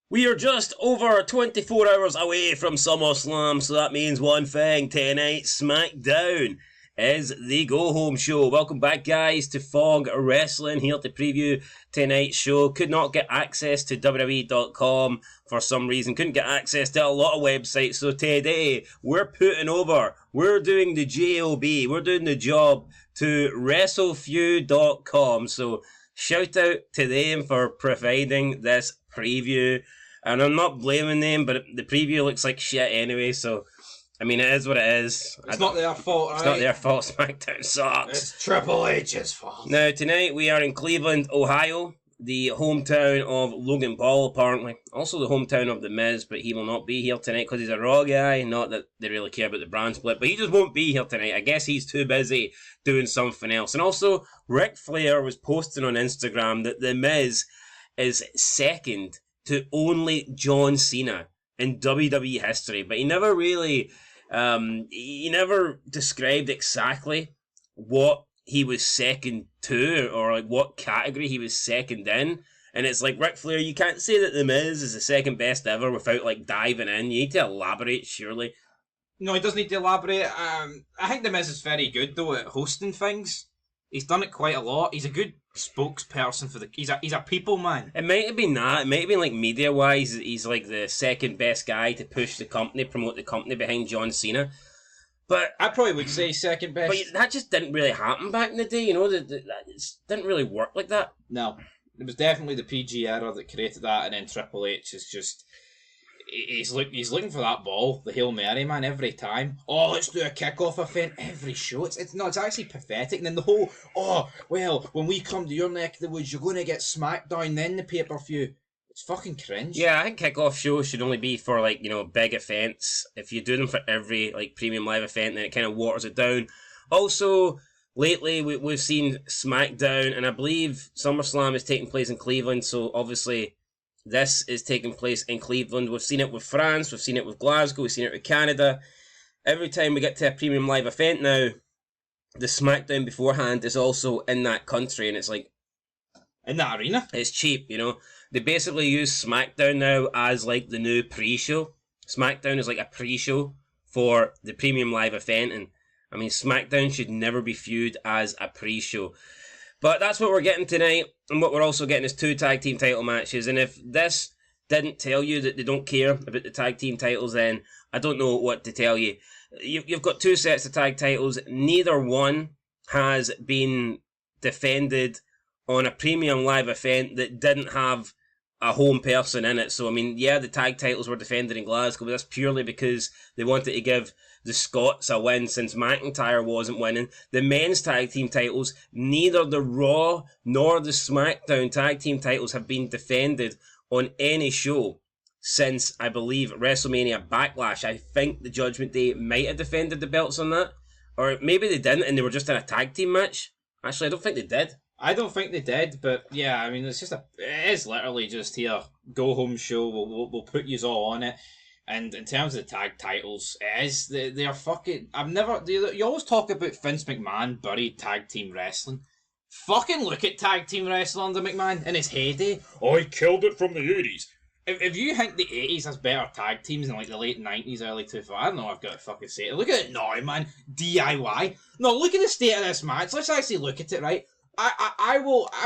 We are just over 24 hours away from SummerSlam, so that means one thing: tonight Smackdown is the go-home show. Welcome back, guys, to Fog Wrestling, here to preview tonight's show. Could not get access to WWE.com for some reason, couldn't get access to a lot of websites, so today we're we're doing the job, we're doing the job to WrestleFeud.com, so shout out to them for providing this preview. And I'm not blaming them, but the preview looks like shit anyway, so, I mean, it is what it is. It's not their fault, right? It's not their fault. SmackDown sucks. It's Triple H's fault. Now, tonight we are in Cleveland, Ohio, the hometown of Logan Paul, apparently. Also the hometown of The Miz, but he will not be here tonight because he's a Raw guy. Not that they really care about the brand split, but he just won't be here tonight. I guess he's too busy doing something else. And also, Ric Flair was posting on Instagram that The Miz is second to only John Cena in WWE history, but he never really, he never described exactly what he was second to, or like what category he was second in. And it's like, Ric Flair, you can't say that The Miz is the second best ever without like diving in. You need to elaborate, surely. No, he doesn't need to elaborate. I think The Miz is very good though at hosting things. He's done it quite a lot. He's a good spokesperson for the. He's a people man. It might have been that. It might have been like media wise. He's like the second best guy to push the company, promote the company behind John Cena. But I probably would say second best. But that just didn't really happen back in the day. You know, it didn't really work like that. No, it was definitely the PG era that created that, and then Triple H is just. He's looking for that ball, the Hail Mary, man, every time. Oh, let's do a kickoff event every show. It's actually pathetic. And then the whole, oh, well, when we come to your neck of the woods, you're going to get Smackdown, then the pay-per-view. It's fucking cringe. Yeah, I think kickoff shows should only be for, like, you know, big events. If you do them for every, like, premium live event, then it kind of waters it down. Also, lately, we've seen Smackdown, and I believe SummerSlam is taking place in Cleveland, so obviously this is taking place in Cleveland. We've seen it with France, we've seen it with Glasgow, we've seen it with Canada. Every time we get to a premium live event now, the SmackDown beforehand is also in that country, and it's like, in that arena? It's cheap, you know. They basically use SmackDown now as like the new pre-show. SmackDown is like a pre-show for the premium live event, and I mean, SmackDown should never be viewed as a pre-show. But that's what we're getting tonight, and what we're also getting is 2 tag team title matches. And if this didn't tell you that they don't care about the tag team titles, then I don't know what to tell you. You've got 2 sets of tag titles. Neither one has been defended on a premium live event that didn't have a home person in it. So, I mean, yeah, the tag titles were defended in Glasgow, but that's purely because they wanted to give the Scots a win since McIntyre wasn't winning. The men's tag team titles, neither the Raw nor the SmackDown tag team titles have been defended on any show since, I believe, WrestleMania Backlash. I think the Judgment Day might have defended the belts on that. Or maybe they didn't and they were just in a tag team match. Actually, I don't think they did. I don't think they did, but yeah, I mean, it is literally just here, go home show, we'll put yous all on it. And in terms of the tag titles, they are fucking, you always talk about Vince McMahon buried tag team wrestling. Fucking look at tag team wrestling under McMahon in his heyday. Oh, he killed it from the 80s. If you think the 80s has better tag teams than like the late 90s, early 2000s, I don't know, I've got to fucking say it. Look at it now, man. DIY. No, look at the state of this match. Let's actually look at it, right? I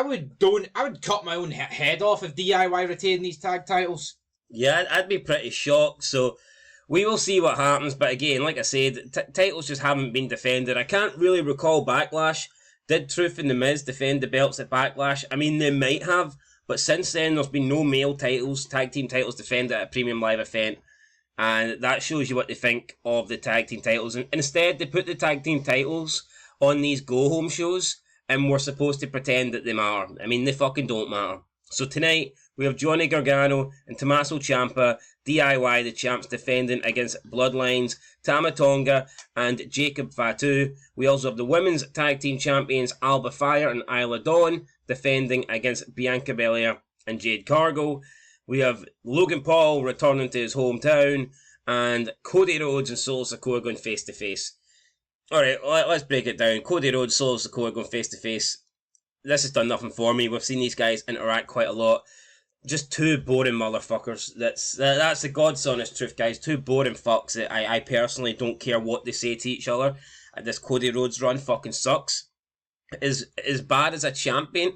would cut my own head off if DIY retained these tag titles. Yeah, I'd be pretty shocked, so we will see what happens. But again, like I said, titles just haven't been defended. I can't really recall Backlash. Did Truth and The Miz defend the belts at Backlash? I mean, they might have, but since then there's been no male titles, tag team titles defended at a premium live event, and that shows you what they think of the tag team titles. And instead, they put the tag team titles on these go-home shows, and we're supposed to pretend that they matter. I mean, they fucking don't matter. So tonight, we have Johnny Gargano and Tommaso Ciampa, DIY, the champs, defending against Bloodlines, Tama Tonga, and Jacob Fatu. We also have the women's tag team champions, Alba Fire and Isla Dawn, defending against Bianca Belair and Jade Cargill. We have Logan Paul returning to his hometown, and Cody Rhodes and Solo Sikoa going face-to-face. Alright, let's break it down. Cody Rhodes, Solo Sikoa going face-to-face. This has done nothing for me. We've seen these guys interact quite a lot. just two boring motherfuckers. That's the God's honest truth, guys. Two boring fucks that I personally don't care what they say to each other. This Cody Rhodes run fucking sucks. As bad as a champion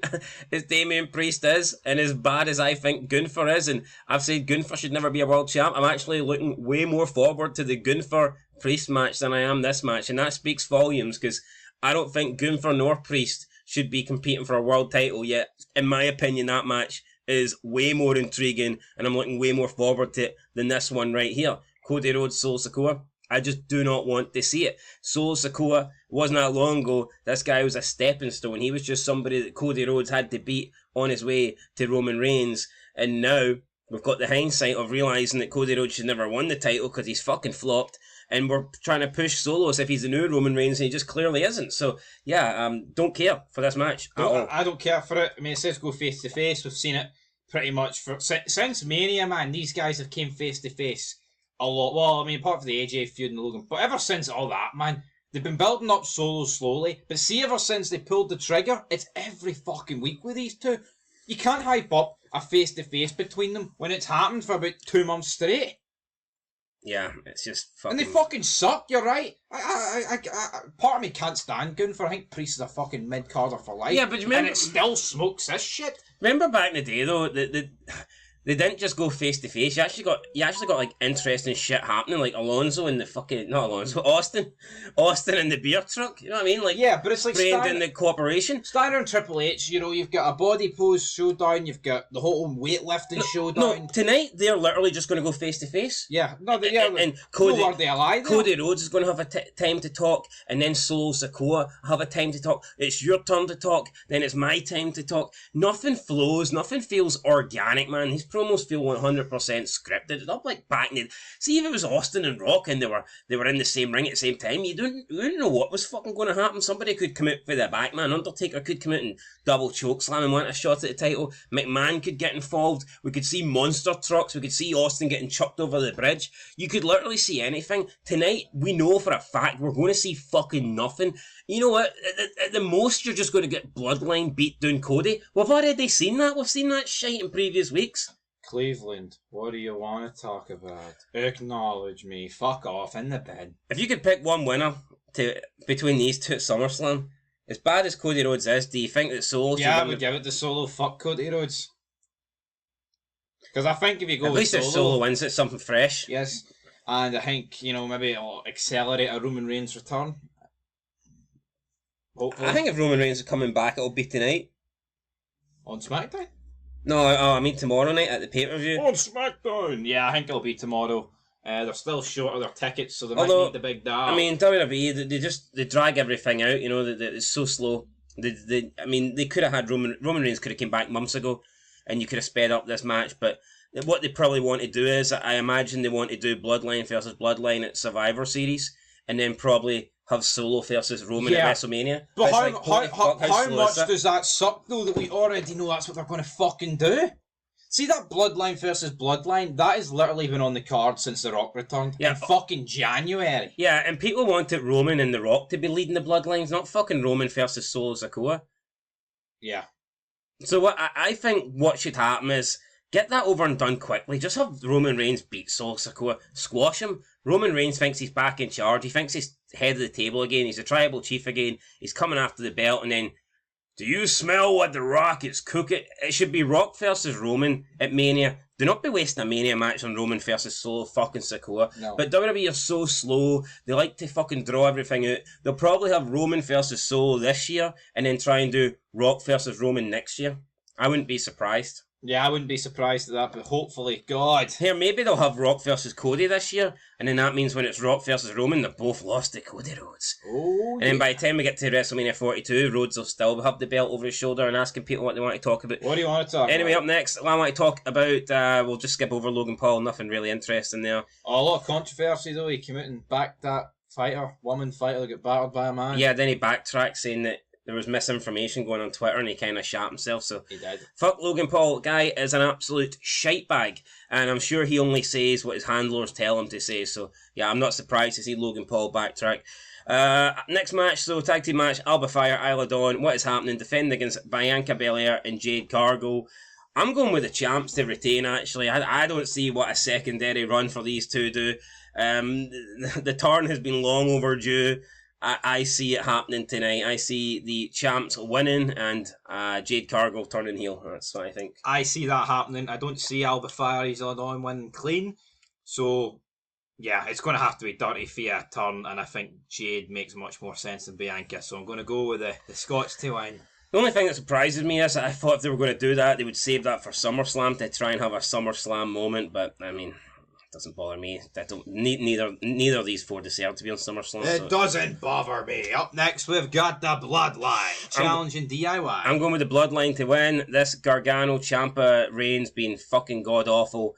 as Damian Priest is, and as bad as I think Gunther is, and I've said Gunther should never be a world champ, I'm actually looking way more forward to the Gunther Priest match than I am this match, and that speaks volumes, because I don't think Gunther nor Priest should be competing for a world title yet. In my opinion, that match is way more intriguing, and I'm looking way more forward to it than this one right here. Cody Rhodes, Solo Sikoa. I just do not want to see it. Solo Sikoa, wasn't that long ago, this guy was a stepping stone. He was just somebody that Cody Rhodes had to beat on his way to Roman Reigns. And now, we've got the hindsight of realising that Cody Rhodes should never won the title because he's fucking flopped. And we're trying to push Solo as if he's the new Roman Reigns, and he just clearly isn't. So, yeah, don't care for this match at all. I don't care for it. I mean, it says go face to face. We've seen it pretty much since Mania, man. These guys have came face to face a lot. Well, I mean, apart from the AJ feud and Logan, but ever since all that, man, they've been building up Solo slowly. But see, ever since they pulled the trigger, it's every fucking week with these two. You can't hype up a face to face between them when it's happened for about 2 months straight. Yeah, it's just fucking... And they fucking suck, you're right. I part of me can't stand Gunther. I think Priest is a fucking mid-carder for life. Yeah, but you remember... And it still smokes this shit. Remember back in the day, though, they didn't just go face to face. You actually got like interesting shit happening, like Alonso and the fucking Austin in the beer truck. You know what I mean? Like, yeah, but it's like in the cooperation. Steiner and Triple H. You know, you've got a body pose showdown. You've got the whole weightlifting showdown. No, tonight they're literally just going to go face to face. Yeah, and Cody, are they alive? Cody Rhodes is going to have time to talk, and then Solo Sikoa have a time to talk. It's your turn to talk, then it's my time to talk. Nothing flows. Nothing feels organic, man. These promos feel 100% scripted. It's not like back in the... See, if it was Austin and Rock and they were in the same ring at the same time, you wouldn't know what was fucking going to happen. Somebody could come out for the back, man. Undertaker could come out and double choke slam and want a shot at the title. McMahon could get involved. We could see monster trucks. We could see Austin getting chucked over the bridge. You could literally see anything. Tonight, we know for a fact we're going to see fucking nothing. You know what? At the most, you're just going to get Bloodline beat down Cody. We've already seen that. We've seen that shite in previous weeks. Cleveland, what do you want to talk about? Acknowledge me. Fuck off in the bed. If you could pick one winner between these two at SummerSlam, as bad as Cody Rhodes is, do you think that Solo... Yeah, I would give it to Solo. Fuck Cody Rhodes. Because I think if you go at least with if Solo wins, it's something fresh. Yes, and I think, you know, maybe it'll accelerate a Roman Reigns return. Hopefully. I think if Roman Reigns is coming back, it'll be tonight. On SmackDown? No, I mean tomorrow night at the pay-per-view. On SmackDown! Yeah, I think it'll be tomorrow. They're still short of their tickets, so they might need the big dial. I mean, WWE, they drag everything out, you know, it's so slow. They could have had Roman Reigns could have came back months ago, and you could have sped up this match, but what they probably want to do is, I imagine they want to do Bloodline versus Bloodline at Survivor Series, and then probably have Solo versus Roman at WrestleMania. But how much does that suck, though, that we already know that's what they're going to fucking do? See that Bloodline versus Bloodline? That has literally been on the card since The Rock returned in fucking January. Yeah, and people wanted Roman and The Rock to be leading the Bloodlines, not fucking Roman versus Solo Sikoa. Yeah. So what I think what should happen is, get that over and done quickly. Just have Roman Reigns beat Solo Sikoa. Squash him. Roman Reigns thinks he's back in charge. He thinks he's head of the table again. He's a tribal chief again. He's coming after the belt. And then, do you smell what The Rock is cooking? It should be Rock versus Roman at Mania. Do not be wasting a Mania match on Roman versus Solo fucking Sikoa. No. But WWE are so slow. They like to fucking draw everything out. They'll probably have Roman versus Solo this year and then try and do Rock versus Roman next year. I wouldn't be surprised. Yeah, I wouldn't be surprised at that, but hopefully, God. Here, maybe they'll have Rock versus Cody this year, and then that means when it's Rock versus Roman, they're both lost to Cody Rhodes. Oh, and then by the time we get to WrestleMania 42, Rhodes will still have the belt over his shoulder and asking people what they want to talk about. What do you want to talk Anyway, about? Up next, I want to talk about, we'll just skip over Logan Paul, nothing really interesting there. Oh, a lot of controversy, though. He came out and backed that woman fighter that got battered by a man. Yeah, then he backtracked saying that there was misinformation going on Twitter and he kind of shat himself, so... He did. Fuck Logan Paul. Guy is an absolute shite bag, and I'm sure he only says what his handlers tell him to say, so yeah, I'm not surprised to see Logan Paul backtrack. Next match, so tag team match, Alba Fire, Isla Dawn. What is happening? Defend against Bianca Belair and Jade Cargill. I'm going with the champs to retain, actually. I don't see what a secondary run for these two do. The turn has been long overdue. I see it happening tonight. I see the champs winning and Jade Cargill turning heel. That's what I think. I see that happening. I don't see Alba Fireys on winning clean. So, yeah, it's going to have to be dirty via turn, and I think Jade makes much more sense than Bianca. So I'm going to go with the Scots to win. The only thing that surprises me is that I thought if they were going to do that, they would save that for SummerSlam to try and have a SummerSlam moment. But I mean, it doesn't bother me. Neither of these four deserve to be on SummerSlam. It doesn't bother me. Up next, we've got the Bloodline challenging DIY. I'm going with the Bloodline to win. This Gargano Ciampa reign's been fucking god awful.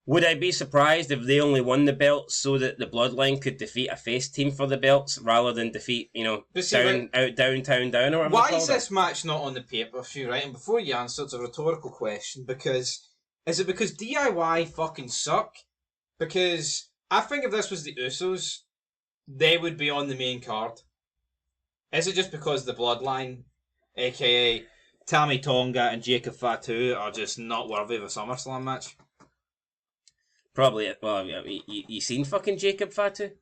Would I be surprised if they only won the belts so that the Bloodline could defeat a face team for the belts rather than defeat, downtown down or whatever? Why is this match not on the pay-per-view, right? And before you answer, it's a rhetorical question, because is it because DIY fucking suck? Because I think if this was the Usos, they would be on the main card. Is it just because the Bloodline, aka Tammy Tonga and Jacob Fatu, are just not worthy of a SummerSlam match? Probably. Well, you seen fucking Jacob Fatu?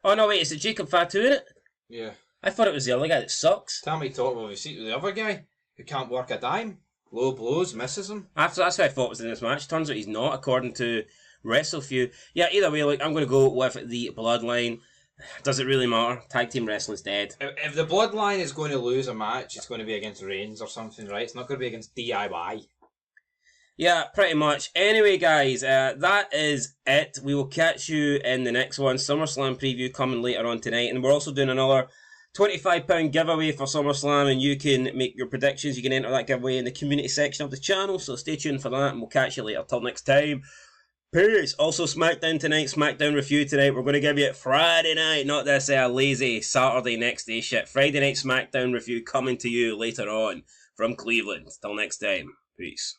Oh no, wait, is it Jacob Fatu in it? Yeah. I thought it was the other guy that sucks. Tammy Tonga, well, you see the other guy who can't work a dime, low blows, misses him. That's what I thought was in this match. Turns out he's not, according to WrestleFew. Yeah, either way, I'm going to go with the Bloodline. Does it really matter? Tag team wrestling's dead. If the Bloodline is going to lose a match, it's going to be against Reigns or something, right? It's not going to be against DIY. Yeah, pretty much. Anyway, guys, that is it. We will catch you in the next one. SummerSlam preview coming later on tonight. And we're also doing another £25 giveaway for SummerSlam, and you can make your predictions. You can enter that giveaway in the community section of the channel, so stay tuned for that, and we'll catch you later. Till next time. Peace. Also, SmackDown tonight, SmackDown review tonight. We're going to give you it Friday night, not this lazy Saturday next day shit. Friday night SmackDown review coming to you later on from Cleveland. Till next time. Peace.